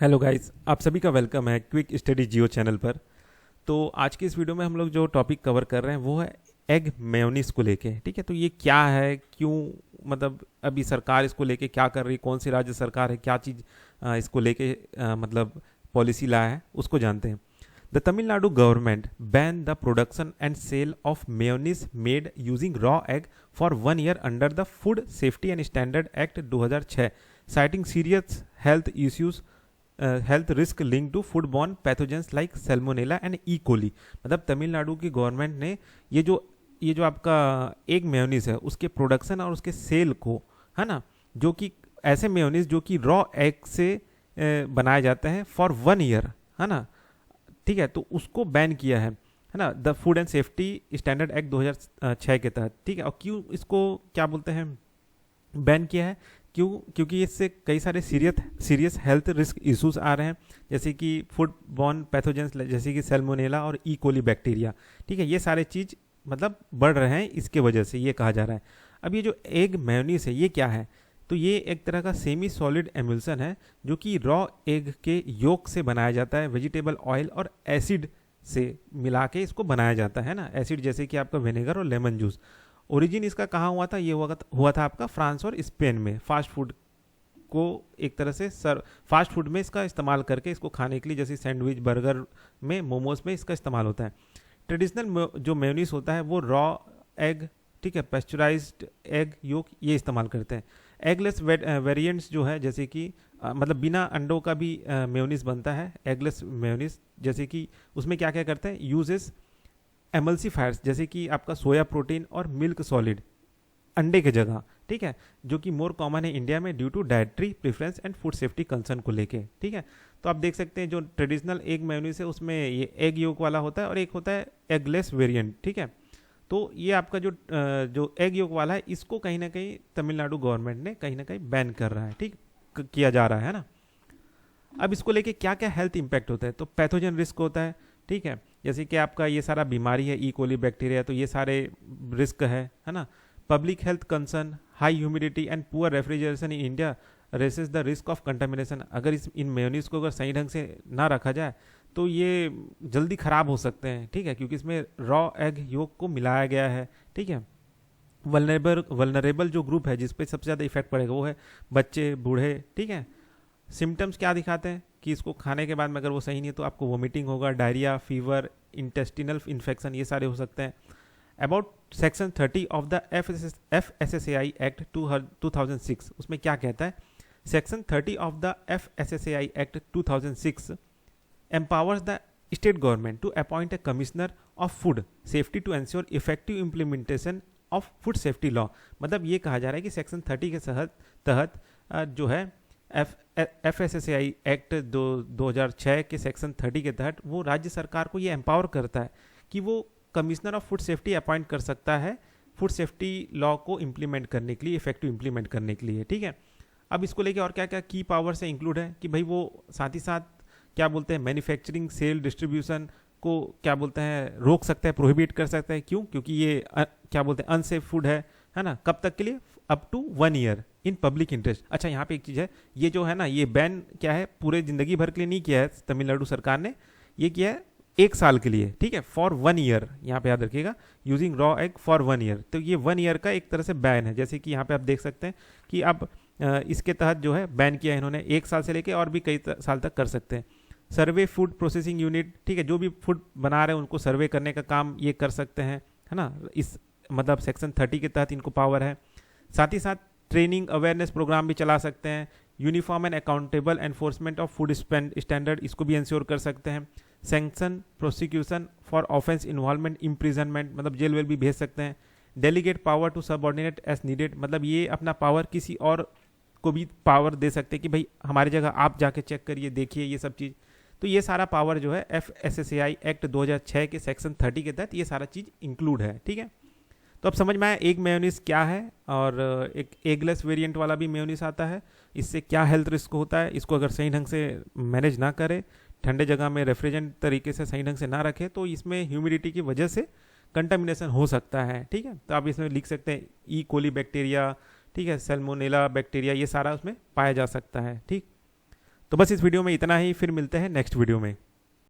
Hello guys, आप सभी का वेलकम है क्विक स्टडी जियो चैनल पर। तो आज की इस वीडियो में हम लोग जो टॉपिक कवर कर रहे हैं वो है एग मेयोनीज को लेके। ठीक है, तो ये क्या है, क्यों, मतलब अभी सरकार इसको लेके क्या कर रही, कौन सी राज्य सरकार है, क्या चीज़ इसको लेके मतलब पॉलिसी लाया है, उसको जानते हैं। The Tamil Nadu government ban the production and sale of mayonnaise made using raw egg for 1 year under the food safety and standard act 2006, citing serious health issues, health risk link to food borne pathogens like salmonella and E coli. मतलब तमिलनाडु की government ने ये जो आपका egg mayonnaise है उसके production और उसके सेल को, है ना, जो कि ऐसे मेयोनीज जो कि रॉ एग से बनाए जाते हैं फॉर 1 ईयर, है ना, ठीक है, तो उसको बैन किया है ना, the food and safety standard act 2006 के तहत। ठीक है, और क्यों इसको क्या बोलते हैं बैन किया है, क्यों? क्योंकि इससे कई सारे सीरियस हेल्थ रिस्क इश्यूज आ रहे हैं, जैसे कि फूड बॉर्न पैथोजेंस जैसे कि सेल्मोनेला और ई कोली बैक्टीरिया। ठीक है, ये सारे चीज़ मतलब बढ़ रहे हैं इसके वजह से, ये कहा जा रहा है। अब ये जो एग मेयोनीज है ये क्या है, तो ये एक तरह का सेमी सॉलिड एम्युल्सन है जो कि रॉ एग के योक से बनाया जाता है, वेजिटेबल ऑयल और एसिड से मिला के इसको बनाया जाता है ना, एसिड जैसे कि आपका विनेगर और लेमन जूस। ओरिजिन इसका कहाँ हुआ था, ये हुआ था आपका फ्रांस और स्पेन में। फास्ट फूड को एक तरह से फास्ट फूड में इसका इस्तेमाल करके इसको खाने के लिए, जैसे सैंडविच, बर्गर में, मोमोज में इसका इस्तेमाल होता है। ट्रेडिशनल जो मेयोनीज होता है वो रॉ एग, ठीक है, पेस्चराइज्ड एग योक ये इस्तेमाल करते हैं। एगलेस वेरिएंट्स जो है, जैसे कि मतलब बिना अंडों का भी मेयोनीज बनता है, एगलेस मेयोनीज, जैसे कि उसमें क्या क्या करते हैं, यूजेस एमल्सीफायर्स, जैसे कि आपका सोया प्रोटीन और मिल्क सॉलिड अंडे के जगह, ठीक है, जो कि मोर कॉमन है इंडिया में due to dietary preference and food safety concern को लेके। ठीक है, तो आप देख सकते हैं जो ट्रेडिशनल एग मेयोनीज है उसमें ये एग योक वाला होता है और एक होता है एगलेस वेरिएंट। ठीक है, तो ये आपका जो एग योक वाला है इसको कहीं ना कहीं तमिलनाडु गवर्नमेंट ने कहीं ना कहीं बैन कर रहा है, ठीक, किया जा रहा है ना। अब इसको लेके क्या क्या हेल्थ इंपैक्ट होता है, तो पैथोजन रिस्क होता है, ठीक है, जैसे कि आपका ये सारा बीमारी है, ई कोली बैक्टीरिया, तो ये सारे रिस्क है ना। Public health concern, high humidity and poor refrigeration in India raises the risk of contamination. अगर इन मेयोनीज को अगर सही ढंग से ना रखा जाए तो ये जल्दी ख़राब हो सकते हैं, ठीक है, क्योंकि इसमें रॉ एग योक को मिलाया गया है। ठीक है, वल्नरेबल जो ग्रुप है जिस पे सबसे ज़्यादा इफेक्ट पड़ेगा वो है बच्चे, बूढ़े। ठीक है, सिम्टम्स क्या दिखाते हैं कि इसको खाने के बाद में अगर वो सही नहीं है तो आपको वोमिटिंग होगा, डायरिया, फीवर, इंटेस्टिनल इन्फेक्शन, ये सारे हो सकते हैं। About section 30 of the FSSAI act 2006, उसमें क्या कहता है, section 30 of the FSSAI act 2006 empowers the state government to appoint a commissioner of food safety to ensure effective implementation of food safety law। मतलब ये कहा जा रहा है कि सेक्शन 30 के तहत जो है FSSAI एक्ट 2006 के सेक्शन 30 के तहत वो राज्य सरकार को ये एम्पावर करता है कि वो commissioner of food safety appoint कर सकता है फूड सेफ्टी लॉ को इम्प्लीमेंट करने के लिए, इफेक्टिव इम्प्लीमेंट करने के लिए। ठीक है, अब इसको लेके और क्या क्या की पावर से इंक्लूड है कि भाई वो साथ ही साथ क्या बोलते हैं, मैन्युफैक्चरिंग, सेल, डिस्ट्रीब्यूशन को क्या बोलते हैं रोक सकता है, प्रोहिबिट कर सकता है। क्यों? क्योंकि ये क्या बोलते हैं अनसेफ फूड है ना। कब तक के लिए? Up to 1 year in public interest. अच्छा, यहाँ पे एक चीज़ है, ये जो है ना, ये बैन क्या है, पूरे जिंदगी भर के लिए नहीं किया है तमिलनाडु सरकार ने, ये किया है 1 साल के लिए। ठीक है, फॉर 1 ईयर, यहाँ पे याद रखिएगा, using raw egg for 1 year. तो ये 1 ईयर का एक तरह से बैन है, जैसे कि यहाँ पे आप देख सकते हैं कि अब इसके तहत जो है बैन किया है इन्होंने 1 साल से लेके और भी कई साल तक कर सकते हैं। सर्वे फूड प्रोसेसिंग यूनिट, ठीक है, जो भी फूड बना रहे हैं उनको सर्वे करने का काम ये कर सकते हैं, है ना, इस मतलब सेक्शन 30 के तहत इनको पावर है। साथ ही साथ ट्रेनिंग अवेयरनेस प्रोग्राम भी चला सकते हैं। Uniform and accountable enforcement of food standard, इसको भी इंश्योर कर सकते हैं। Sanction prosecution for offence involvement imprisonment, मतलब जेल वेल भी भेज सकते हैं। Delegate power to subordinate as needed, मतलब ये अपना पावर किसी और को भी पावर दे सकते हैं कि भाई हमारी जगह आप जाके चेक करिए, देखिए, ये सब चीज़। तो ये सारा पावर जो है FSSAI एक्ट 2006 के सेक्शन 30 के तहत ये सारा चीज़ इंक्लूड है। ठीक है, तो अब समझ में आया एग मेयोनीज क्या है, और एक एगलेस वेरिएंट वाला भी मेयोनीज आता है, इससे क्या हेल्थ रिस्क होता है। इसको अगर सही ढंग से मैनेज ना करे, ठंडे जगह में रेफ्रिजरेंट तरीके से सही ढंग से ना रखे, तो इसमें ह्यूमिडिटी की वजह से कंटामिनेशन हो सकता है। ठीक है, तो आप इसमें लिख सकते हैं ई कोली बैक्टीरिया, ठीक है, सैल्मोनेला बैक्टीरिया, ये सारा उसमें पाया जा सकता है। ठीक, तो बस इस वीडियो में इतना ही, फिर मिलते हैं नेक्स्ट वीडियो में।